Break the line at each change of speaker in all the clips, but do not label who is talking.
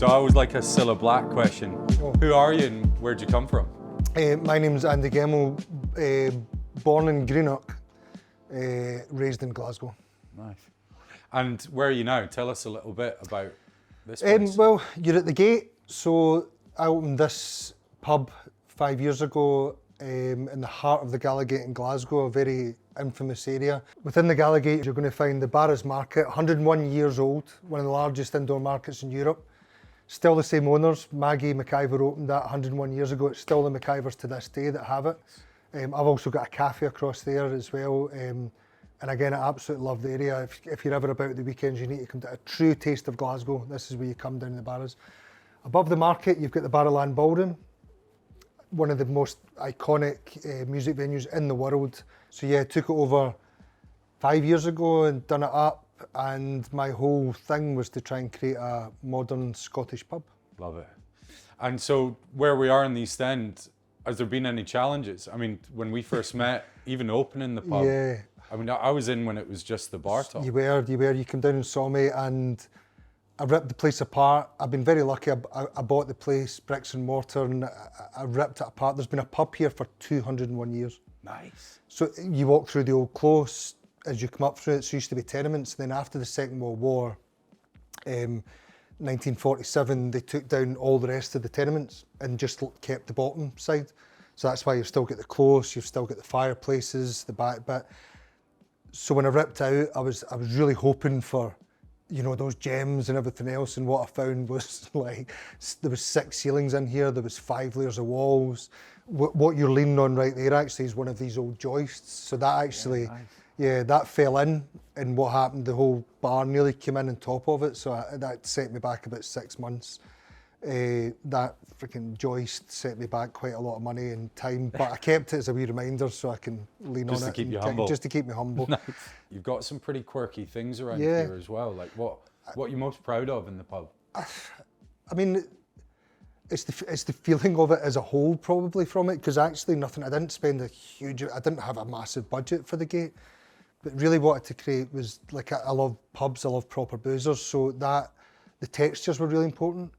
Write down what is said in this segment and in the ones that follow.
So I always like a Cilla Black question.
Oh.
Who are you and where'd you come from?
My name's Andy Gemmell, born in Greenock, raised in Glasgow.
Nice. And where are you now? Tell us a little bit about this place.
Well, you're at the Gate, so I opened this pub 5 years ago in the heart of the Gallowgate in Glasgow, a very infamous area. Within the Gallowgate, you're going to find the Barras Market, 101 years old, one of the largest indoor markets in Europe. Still the same owners. Maggie McIver opened that 101 years ago. It's still the McIvers to this day that have it. I've also got a cafe across there as well. And again, I absolutely love the area. If you're ever about the weekends, you need to come to a true taste of Glasgow. This is where you come down the Barras. Above the market, you've got the Barrowland Ballroom, one of the most iconic music venues in the world. So yeah, took it over 5 years ago and done it up. And my whole thing was to try and create a modern Scottish pub.
Love it. And so where we are in the East End, has there been any challenges? I mean, when we first met, even opening the pub,
Yeah.
I mean, I was in when it was just the bar top.
You were. You came down and saw me and I ripped the place apart. I've been very lucky. I bought the place, bricks and mortar, and I ripped it apart. There's been a pub here for 201 years.
Nice.
So you walk through the old close, as you come up through it, so it used to be tenements. Then after the Second World War, 1947, they took down all the rest of the tenements and just kept the bottom side. So that's why you've still got the close, you've still got the fireplaces, the back bit. So when I ripped out, I was really hoping for, you know, those gems and everything else. And what I found was like, there was 6 ceilings in here, there was 5 layers of walls. What you're leaning on right there actually is one of these old joists. So that actually, yeah, that fell in, and what happened, the whole bar nearly came in on top of it, so that set me back about 6 months. That freaking joist set me back quite a lot of money and time, but I kept it as a wee reminder so I can lean on it.
Just to keep you humble.
Just to keep me humble.
Nice. You've got some pretty quirky things around here as well. Like what are you most proud of in the pub?
I mean, it's the feeling of it as a whole probably from it, because actually I didn't spend I didn't have a massive budget for the Gate. But really wanted to create was, like, I love pubs, I love proper boozers, so that the textures were really important.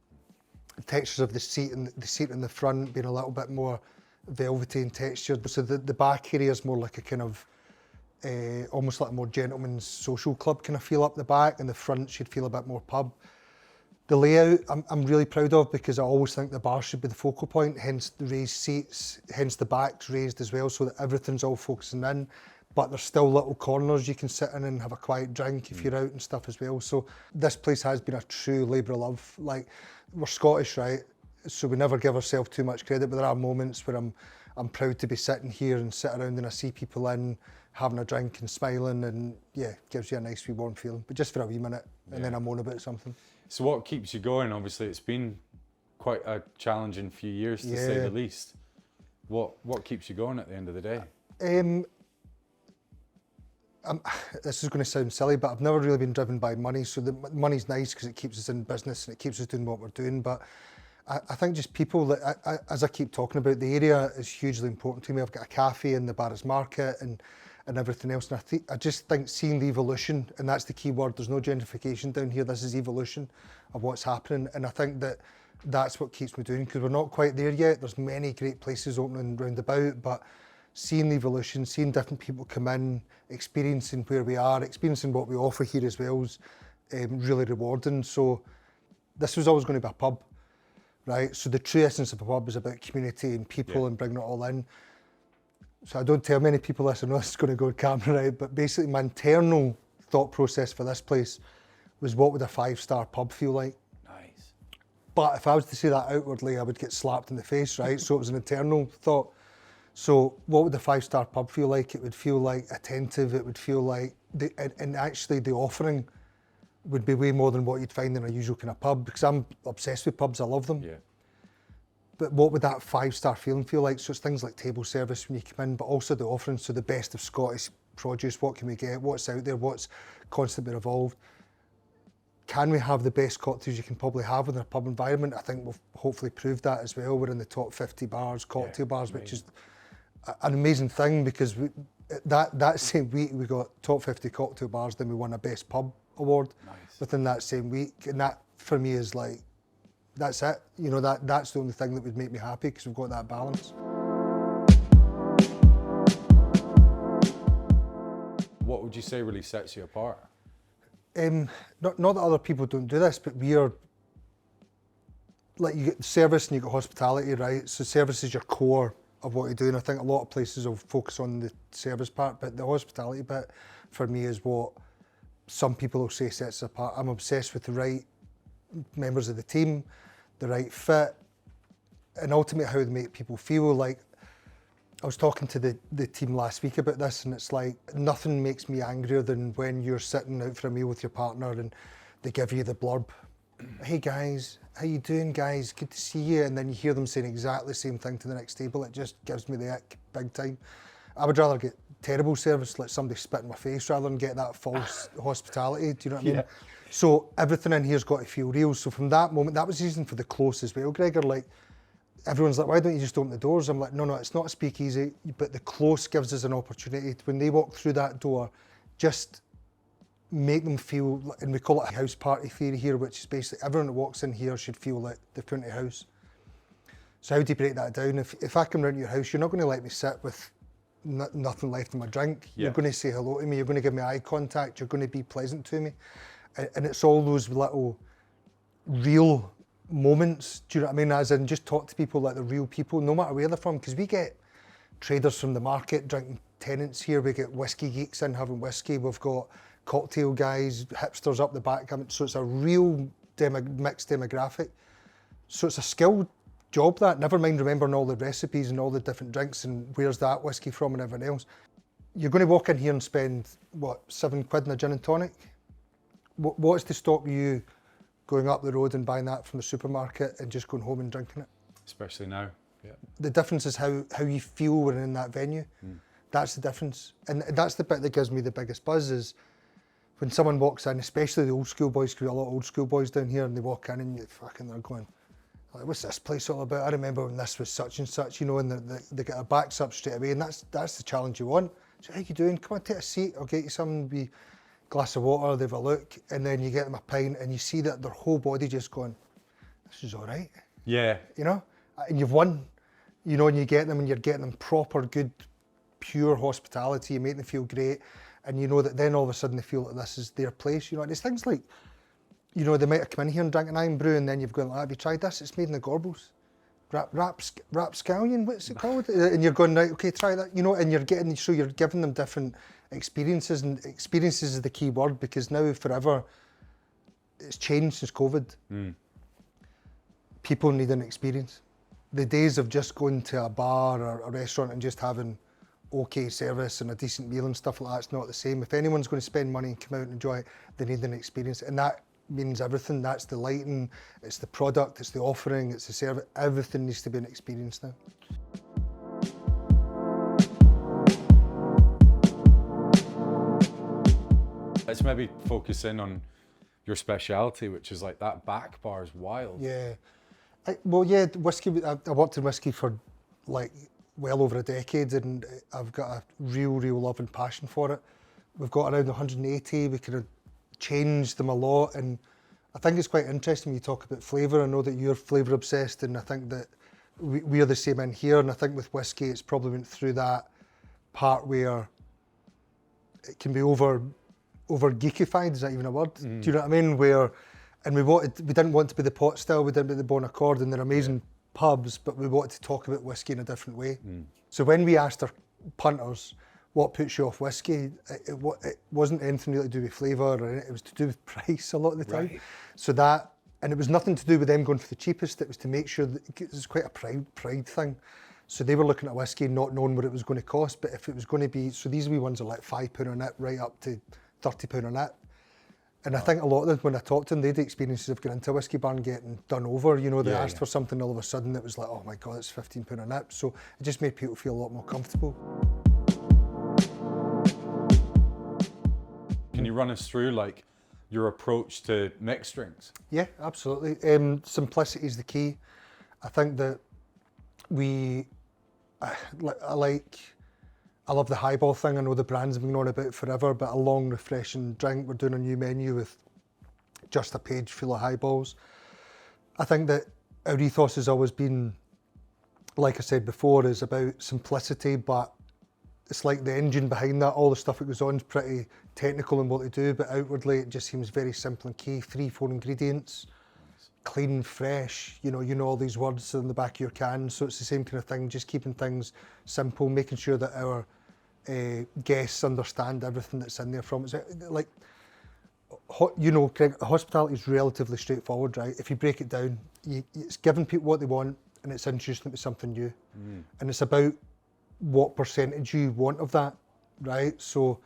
The textures of the seat and the seat in the front being a little bit more velvety and textured. So the back area is more like a kind of, almost like a more gentleman's social club kind of feel up the back, and the front should feel a bit more pub. The layout I'm really proud of, because I always think the bar should be the focal point, hence the raised seats, hence the back's raised as well, so that everything's all focusing in. But there's still little corners you can sit in and have a quiet drink if you're out and stuff as well. So this place has been a true labour of love. Like, we're Scottish, right? So we never give ourselves too much credit, but there are moments where I'm proud to be sitting here and sit around and I see people in, having a drink and smiling, and yeah, gives you a nice wee warm feeling. But just for a wee minute, and then I moan about something.
So what keeps you going? Obviously it's been quite a challenging few years to say the least. What keeps you going at the end of the day?
This is going to sound silly, but I've never really been driven by money. So the money's nice because it keeps us in business and it keeps us doing what we're doing. But I think just people that, as I keep talking about, the area is hugely important to me. I've got a cafe in the Barras Market and everything else. And I just think seeing the evolution, and that's the key word, there's no gentrification down here. This is evolution of what's happening. And I think that's what keeps me doing, because we're not quite there yet. There's many great places opening round about, but seeing the evolution, seeing different people come in, experiencing where we are, experiencing what we offer here as well is really rewarding. So this was always going to be a pub, right? So the true essence of a pub is about community and people and bringing it all in. So I don't tell many people this, I know this is going to go on camera, right? But basically my internal thought process for this place was, what would a 5-star pub feel like?
Nice.
But if I was to say that outwardly, I would get slapped in the face, right? So it was an internal thought. So what would the 5-star pub feel like? It would feel like attentive, it would feel like, and actually the offering would be way more than what you'd find in a usual kind of pub, because I'm obsessed with pubs, I love them.
Yeah.
But what would that 5-star feeling feel like? So it's things like table service when you come in, but also the offering, so the best of Scottish produce, what can we get, what's out there, what's constantly evolved. Can we have the best cocktails you can probably have in a pub environment? I think we've hopefully proved that as well. We're in the top 50 bars, cocktail bars, which is an amazing thing, because that same week we got top 50 cocktail bars, then we won a best pub award within that same week, and that for me is like that's it. You know, that's the only thing that would make me happy, because we've got that balance.
What would you say really sets you apart?
Not that other people don't do this, but we are, like, you get service and you get hospitality, right? So service is your core of what you do, and I think a lot of places will focus on the service part, but the hospitality bit for me is what some people will say sets us apart. I'm obsessed with the right members of the team, the right fit, and ultimately how they make people feel. Like, I was talking to the team last week about this, and it's like, nothing makes me angrier than when you're sitting out for a meal with your partner and they give you the blurb. Hey guys, how you doing guys? Good to see you. And then you hear them saying exactly the same thing to the next table. It just gives me the ick big time. I would rather get terrible service, like somebody spit in my face, rather than get that false hospitality. Do you know what I mean? So everything in here's got to feel real. So from that moment, that was the reason for the close as well, Gregor. Like, everyone's like, why don't you just open the doors? I'm like, no, it's not a speakeasy, but the close gives us an opportunity. When they walk through that door, just make them feel, and we call it a house party theory here, which is basically everyone that walks in here should feel like they've come to a house. So how do you break that down? If I come round to your house, you're not going to let me sit with nothing left in my drink. You're going to say hello to me, you're going to give me eye contact, you're going to be pleasant to me. And it's all those little real moments, do you know what I mean? As in, just talk to people like they're real people, no matter where they're from, because we get traders from the market drinking tenants here, we get whiskey geeks in having whiskey, we've got cocktail guys, hipsters up the back, so it's a real mixed demographic. So it's a skilled job, that, never mind remembering all the recipes and all the different drinks and where's that whiskey from and everything else. You're going to walk in here and spend, what, £7 in a gin and tonic? What's to stop you going up the road and buying that from the supermarket and just going home and drinking it?
Especially now, yeah.
The difference is how you feel when in that venue. That's the difference. And that's the bit that gives me the biggest buzz, is when someone walks in, especially the old school boys, because we have a lot of old school boys down here, and they walk in and they're going, like, what's this place all about? I remember when this was such and such, you know, and they get their backs up straight away, and that's the challenge you want. So, how you doing? Come on, take a seat, I'll get you something, be glass of water, they have a look, and then you get them a pint and you see that their whole body just going, this is all right.
Yeah.
You know, and you've won, you know, and you get them and you're getting them proper, good, pure hospitality, you make them feel great, and you know that then all of a sudden they feel that this is their place, you know. And it's things like, you know, they might have come in here and drank an iron brew, and then you've gone, have you tried this? It's made in the Gorbals. Rapscallion, what's it called? And you're going, right, okay, try that, you know, and you're giving them different experiences, and experiences is the key word, because now forever, it's changed since COVID. People need an experience. The days of just going to a bar or a restaurant and just having okay service and a decent meal and stuff like that's not the same. If anyone's going to spend money and come out and enjoy it, they need an experience, and that means everything. That's the lighting, it's the product, it's the offering, it's the service. Everything needs to be an experience now.
Let's maybe focus in on your speciality, which is like that back bar is wild.
Yeah. Whiskey, I worked in whiskey for like well over a decade, and I've got a real love and passion for it. We've got around 180, we kind of changed them a lot, and I think it's quite interesting when you talk about flavour. I know that you're flavour obsessed, and I think that we're the same in here, and I think with whiskey it's probably went through that part where it can be over geekified, is that even a word? Do you know what I mean? And we didn't want to be the pot still, we didn't be the Bon Accord, and they're amazing pubs, but we wanted to talk about whiskey in a different way. So when we asked our punters, what puts you off whiskey, it wasn't anything really to do with flavour, it was to do with price a lot of the time. Right. So that, and it was nothing to do with them going for the cheapest, it was to make sure that it was quite a pride thing. So they were looking at whiskey not knowing what it was going to cost, but if it was going to be, so these wee ones are like £5 a nip right up to £30 a nip. And I think a lot of them, when I talked to them, they had the experiences of going into a whiskey bar and getting done over. You know, they asked for something, all of a sudden it was like, oh my God, it's £15 a nip. So it just made people feel a lot more comfortable.
Can you run us through like your approach to mixed drinks?
Yeah, absolutely. Simplicity is the key. I think that I love the highball thing. I know the brand's been on about forever, but a long, refreshing drink. We're doing a new menu with just a page full of highballs. I think that our ethos has always been, like I said before, is about simplicity, but it's like the engine behind that, all the stuff that goes on is pretty technical in what they do, but outwardly it just seems very simple and key. 3-4 ingredients, clean, fresh, you know all these words in the back of your can, so it's the same kind of thing, just keeping things simple, making sure that our guests understand everything that's in there from it. Like, Craig, hospitality is relatively straightforward, right? If you break it down, it's giving people what they want and it's introducing them to something new. And it's about what percentage you want of that, right? So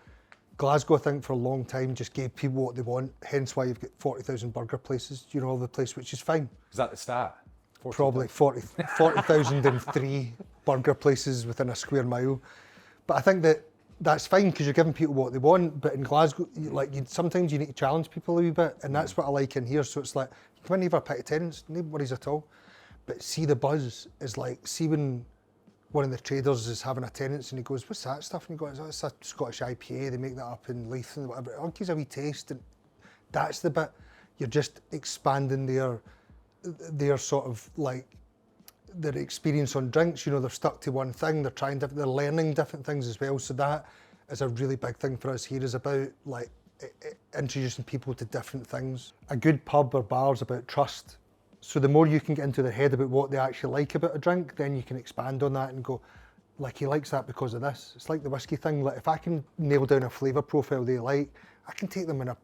Glasgow, I think, for a long time just gave people what they want, hence why you've got 40,000 burger places, all over the place, which is fine.
Is that the stat? 40,
Probably 40,003 burger places within a square mile. But I think that's fine because you're giving people what they want, but in Glasgow, sometimes you need to challenge people a wee bit, and that's what I like in here. So it's like, you come in here for a pint of tenants, no worries at all. But see, the buzz is like, see when one of the traders is having a tenants and he goes, what's that stuff? And he goes, oh, it's a Scottish IPA, they make that up in Leith and whatever. I'll give a wee taste, and that's the bit. You're just expanding their sort of like, their experience on drinks. They're stuck to one thing, they're learning different things as well. So that is a really big thing for us here, is about like introducing people to different things. A good pub or bar is about trust. So the more you can get into their head about what they actually like about a drink, then you can expand on that and go, like, he likes that because of this. It's like the whiskey thing. Like, if I can nail down a flavour profile they like, I can take them on an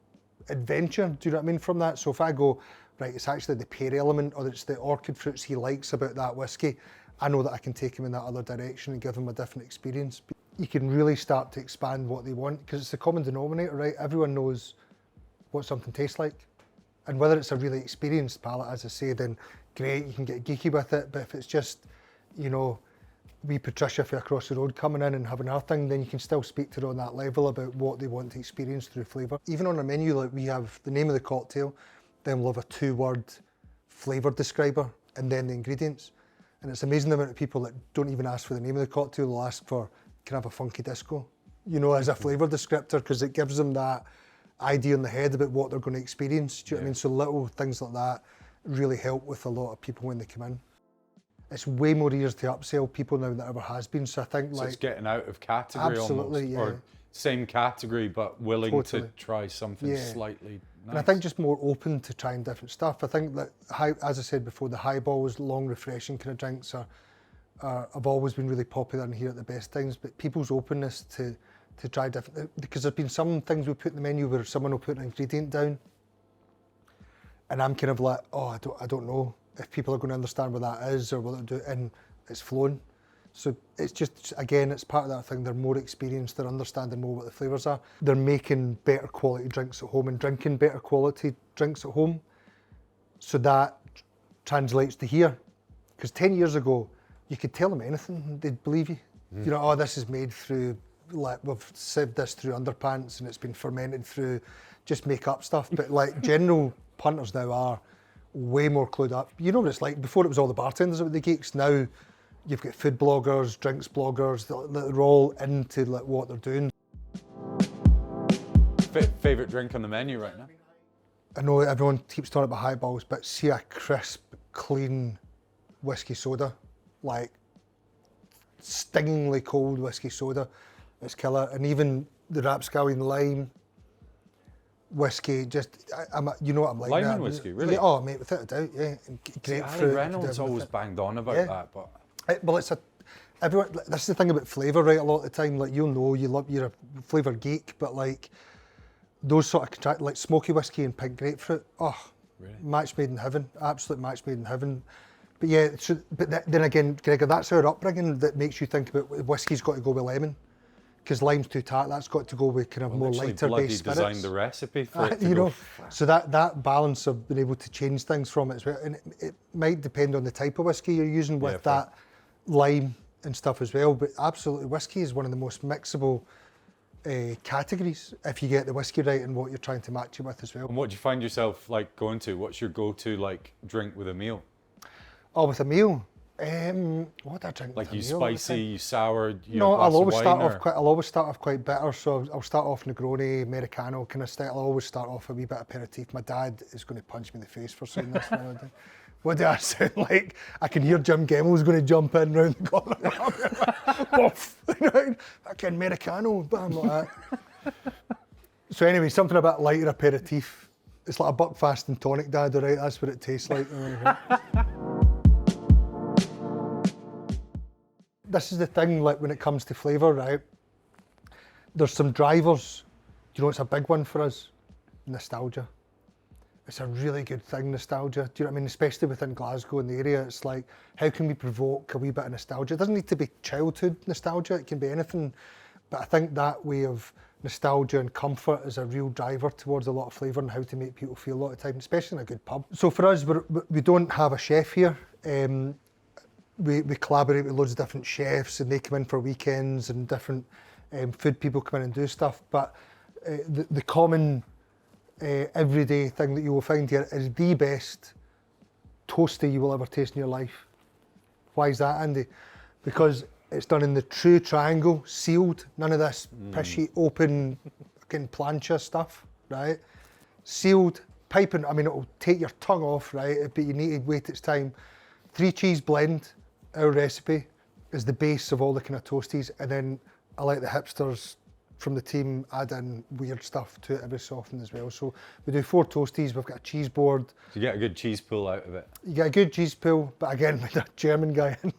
adventure, do you know what I mean, from that? So if I go, right, it's actually the pear element or it's the orchid fruits he likes about that whiskey, I know that I can take him in that other direction and give him a different experience. You can really start to expand what they want because it's the common denominator, right? Everyone knows what something tastes like. And whether it's a really experienced palate, as I say, then great, you can get geeky with it. But if it's just, wee Patricia from across the road coming in and having her thing, then you can still speak to her on that level about what they want to experience through flavour. Even on our menu, like, we have the name of the cocktail, then we'll have a 2-word flavour describer, and then the ingredients. And it's amazing the amount of people that don't even ask for the name of the cocktail, they'll ask for, can I have a funky disco? As a flavour descriptor, because it gives them that idea in the head about what they're going to experience. Do you know what I mean? So little things like that really help with a lot of people when they come in. It's way more easier to upsell people now than it ever has been. So I think
it's getting out of category
absolutely,
almost, or same category but willing
totally.
to try something slightly nice.
And I think just more open to trying different stuff. I think that, as I said before, the highballs, long refreshing kind of drinks have always been really popular in here at the best times. But people's openness to try different, because there's been some things we put in the menu where someone will put an ingredient down and I'm kind of like, oh, I don't know if people are going to understand what that is or what they'll do, and it's flown. So it's just, again, it's part of that thing, they're more experienced, they're understanding more what the flavours are. They're making better quality drinks at home and drinking better quality drinks at home. So that translates to here. Because 10 years ago, you could tell them anything, they'd believe you. Oh, this is made through, like, we've sieved this through underpants and it's been fermented through, just make up stuff. But like, general punters now are way more clued up. You know what it's like, before it was all the bartenders that were the geeks, now you've got food bloggers, drinks bloggers, they're all into like what they're doing.
Favourite drink on the menu right now?
I know everyone keeps talking about highballs, but see a crisp, clean whiskey soda, like stingingly cold whiskey soda, it's killer. And even the Rapscallion lime whiskey, just, you know what I'm like.
Lime and whiskey, really?
Oh, mate, without a doubt, yeah. And grapefruit.
Ali Reynolds always banged on about that, but
well, everyone. This is the thing about flavour, right? A lot of the time, like, you'll know you're a flavour geek, but like those sort of like smoky whiskey and pink grapefruit. Oh,
really?
Match made in heaven. Absolute match made in heaven. But yeah, then again, Gregor, that's our upbringing that makes you think about whiskey's got to go with lemon, because lime's too tart. That's got to go with kind of more lighter based spirits.
Designed the recipe for it to go.
So that balance of being able to change things from it as well, and it might depend on the type of whiskey you're using with that lime and stuff as well. But absolutely, whiskey is one of the most mixable categories if you get the whiskey right and what you're trying to match it with as well.
And what do you find yourself like going to? What's your go-to like drink with a meal?
Oh, with a meal. What do I drink?
Like, you spicy, you sour, you
no, I'll always start off quite bitter. So I'll start off Negroni, Americano kind of style. I'll always start off a wee bit aperitif. My dad is going to punch me in the face for saying this. What do I sound like? I can hear Jim Gemmell's going to jump in round the corner. Woof! Fucking Americano, bam, like that. So anyway, something a bit lighter, a pair of teeth. It's like a Buckfast and tonic, Dad, all right? That's what it tastes like. This is the thing, like when it comes to flavour, right? There's some drivers, do you know it's a big one for us? Nostalgia. It's a really good thing, nostalgia. Do you know what I mean? Especially within Glasgow and the area, it's like, how can we provoke a wee bit of nostalgia? It doesn't need to be childhood nostalgia, it can be anything. But I think that way of nostalgia and comfort is a real driver towards a lot of flavour and how to make people feel a lot of time, especially in a good pub. So for us, we don't have a chef here. We collaborate with loads of different chefs and they come in for weekends and different food people come in and do stuff. But the common everyday thing that you will find here is the best toasty you will ever taste in your life. Why is that, Andy? Because it's done in the true triangle, sealed, none of this pishy, open, fucking plancha stuff, right? Sealed, piping, I mean, it'll take your tongue off, right? But you need to wait its time. 3 cheese blend, our recipe, is the base of all the kind of toasties. And then I like the hipsters from the team add in weird stuff to it every so often as well. So we do 4 toasties, we've got a cheese board.
So you get a good cheese pull out of it.
You get a good cheese pull, but again, with a German guy in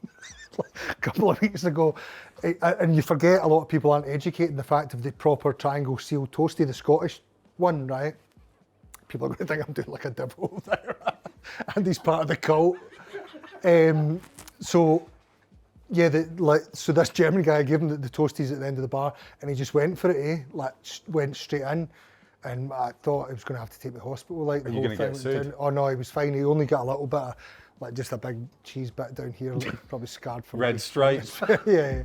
a couple of weeks ago. And you forget a lot of people aren't educated in the fact of the proper triangle sealed toasty, the Scottish one, right? People are going to think I'm doing like a devil there. Andy's part of the cult. So yeah, so this German guy, I gave him the toasties at the end of the bar, and he just went for it, went straight in, and I thought I was going to have to take me to hospital, like the
Are you
whole
going
thing.
to get sued?
Oh no, he was fine. He only got a little bit of, like just a big cheese bit down here, like, probably scarred from
Red stripes.
yeah.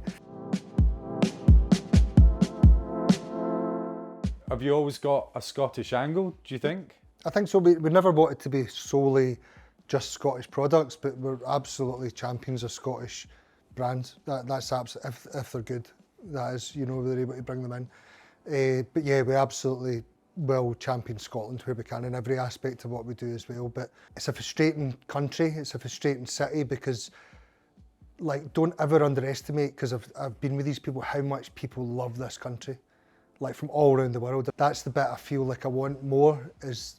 Have you always got a Scottish angle, do you think?
I think so. We never wanted to be solely just Scottish products, but we're absolutely champions of Scottish brands. That's absolutely, if they're good, that is, you know, we're able to bring them in. But yeah, we absolutely will champion Scotland where we can in every aspect of what we do as well. But it's a frustrating country, it's a frustrating city because, like, don't ever underestimate, because I've been with these people, how much people love this country, like from all around the world. That's the bit I feel like I want more, is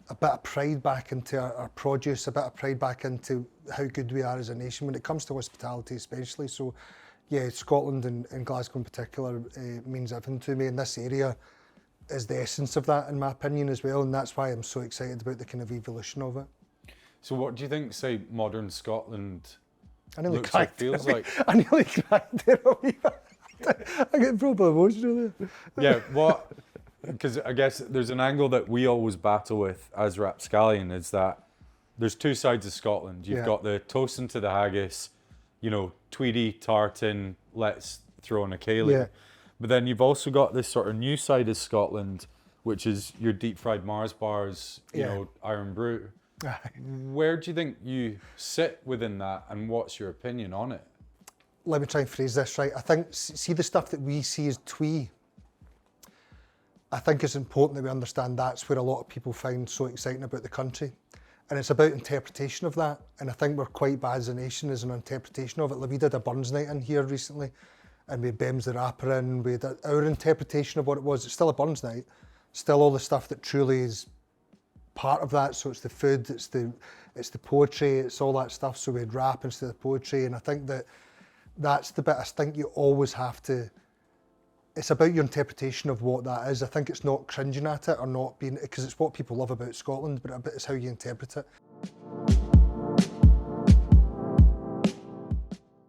a bit of pride back into our produce, a bit of pride back into how good we are as a nation when it comes to hospitality especially. So yeah, Scotland and Glasgow in particular means everything to me, and this area is the essence of that in my opinion as well, and that's why I'm so excited about the kind of evolution of it.
So what do you think, say, modern Scotland looks
or
or feels like?
I nearly cried there a wee bit. I get proper emotional there.
Yeah, what? Because I guess there's an angle that we always battle with as Rapscallion, is that there's 2 sides of Scotland. You've got the toasting to the haggis, you know, Tweedy, tartan, let's throw in a Cayley.
Yeah.
But then you've also got this sort of new side of Scotland, which is your deep fried Mars bars, you know, Iron Brew. Where do you think you sit within that, and what's your opinion on it?
Let me try and phrase this right. I think, see the stuff that we see as twee, I think it's important that we understand that's where a lot of people find so exciting about the country. And it's about interpretation of that. And I think we're quite bad as a nation as an interpretation of it. Like we did a Burns night in here recently, and we had Bems the rapper in, we had our interpretation of what it was. It's still a Burns night, still all the stuff that truly is part of that. So it's the food, it's the poetry, it's all that stuff. So we had rap instead of poetry. And I think that's the bit I think you always have to, it's about your interpretation of what that is. I think it's not cringing at it or not being, because it's what people love about Scotland, but it's how you interpret it.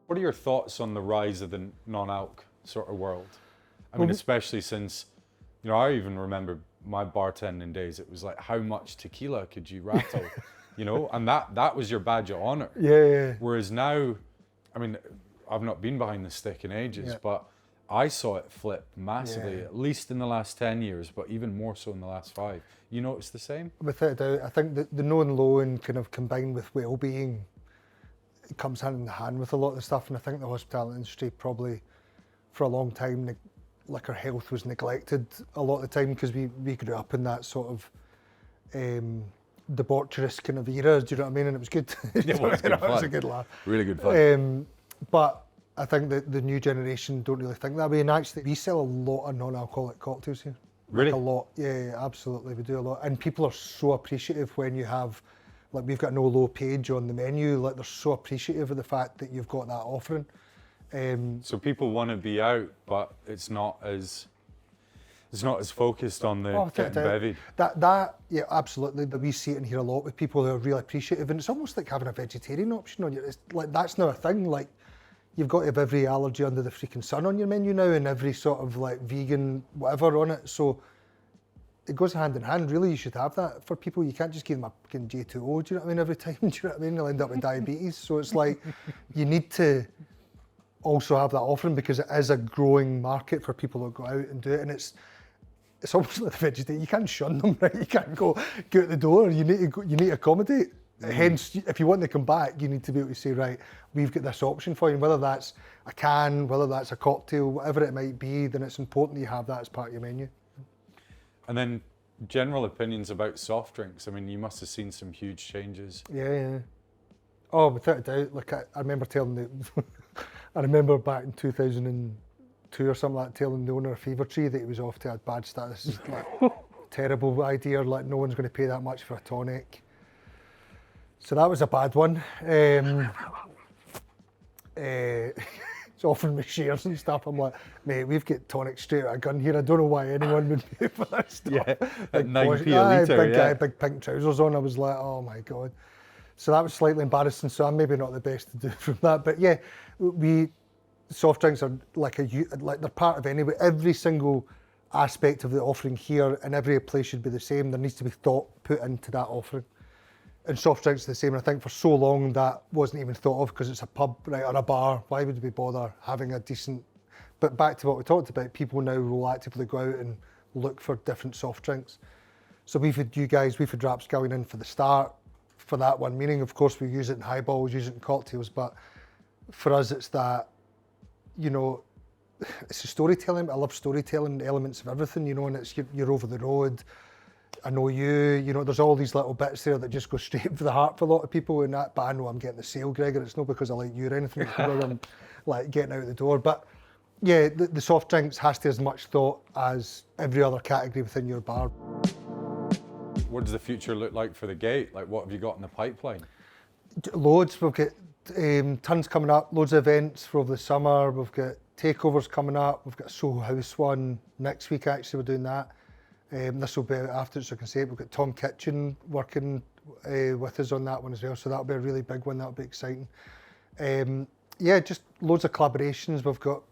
What are your thoughts on the rise of the non-alc sort of world? I mean, especially since, you know, I even remember my bartending days, it was like, how much tequila could you rattle? You know, and that was your badge of honor.
Yeah.
Whereas now, I mean, I've not been behind the stick in ages, but I saw it flip massively, at least in the last 10 years, but even more so in the last 5. You notice the same?
Without a doubt. I think the no and low and kind of combined with well-being, it comes hand in hand with a lot of the stuff. And I think the hospitality industry probably, for a long time, like our health was neglected a lot of the time because we grew up in that sort of debaucherous kind of era, do you know what I mean? And it was good.
Yeah, well, it's good
It was
fun.
a good laugh.
Really good fun.
But I think that the new generation don't really think that way. And actually, we sell a lot of non-alcoholic cocktails here.
Really?
Like a lot. Yeah, absolutely. We do a lot. And people are so appreciative when you have, like, we've got no low page on the menu. Like, they're so appreciative of the fact that you've got that offering.
So people want to be out, but it's not as focused on the getting bevied.
That, yeah, absolutely. We see it and hear a lot with people who are really appreciative, and it's almost like having a vegetarian option on your. It's like that's now a thing. Like, you've got to have every allergy under the freaking sun on your menu now, and every sort of like vegan whatever on it. So it goes hand in hand. Really, you should have that for people. You can't just give them a fucking J2O. Do you know what I mean? Every time, do you know what I mean? They'll end up with diabetes. So it's like you need to also have that offering because it is a growing market for people that go out and do it, and it's almost like the vegetarian. You can't shun them, right? You can't go out the door. You need to accommodate. Hence, if you want to come back, you need to be able to say, right, we've got this option for you. And whether that's a can, whether that's a cocktail, whatever it might be, then it's important that you have that as part of your menu.
And then general opinions about soft drinks. I mean, you must have seen some huge changes.
Yeah. Oh, without a doubt. Like I remember telling I remember back in 2002 or something like that, telling the owner of Fever Tree that he was off to a bad status. This is like terrible idea. Like, no one's going to pay that much for a tonic. So that was a bad one. It's offering me shares and stuff. I'm like, mate, we've got tonic straight out of gun here. I don't know why anyone would pay for that stuff.
Yeah, at
Like,
9p a litre,
big
yeah.
guy, big pink trousers on. I was like, oh my God. So that was slightly embarrassing. So I'm maybe not the best to do from that. But yeah, soft drinks are like they're part of every single aspect of the offering here, and every place should be the same. There needs to be thought put into that offering. And soft drinks are the same. And I think for so long that wasn't even thought of because it's a pub, right, or a bar. Why would we bother having a decent? But back to what we talked about, people now will actively go out and look for different soft drinks. So we've had Rapscallion in for the start for that one. Meaning, of course, we use it in highballs, use it in cocktails, but for us, it's that, you know, it's a storytelling. I love storytelling elements of everything, you know, and it's you're over the road. I know you know, there's all these little bits there that just go straight for the heart for a lot of people, and that, but I know I'm getting the sale, Gregor. It's not because I like you or anything, it's because I'm like getting out the door. But yeah, the soft drinks has to have as much thought as every other category within your bar.
What does the future look like for the Gate? Like, what have you got in the pipeline?
Loads. We've got tons coming up, loads of events for over the summer. We've got takeovers coming up. We've got a Soho House one next week, actually, we're doing that. This will be after, so I can say it. We've got Tom Kitchen working with us on that one as well, so that'll be a really big one. That'll be exciting. Yeah, just loads of collaborations. We've got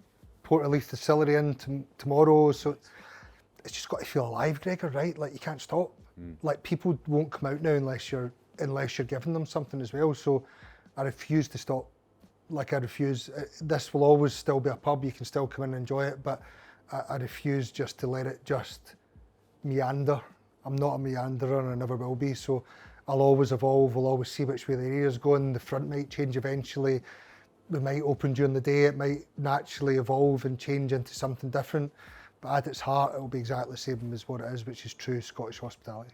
Port Elise Distillery in tomorrow, so it's just got to feel alive, Gregor, right? Like, you can't stop. Like, people won't come out now unless you're giving them something as well. So I refuse to stop. Like, I refuse. This will always still be a pub. You can still come in and enjoy it, but I refuse just to let it just meander. I'm not a meanderer, and I never will be. So I'll always evolve. We'll always see which way the area's going. The front might change eventually. We might open during the day. It might naturally evolve and change into something different. But at its heart, it'll be exactly the same as what it is, which is true Scottish hospitality.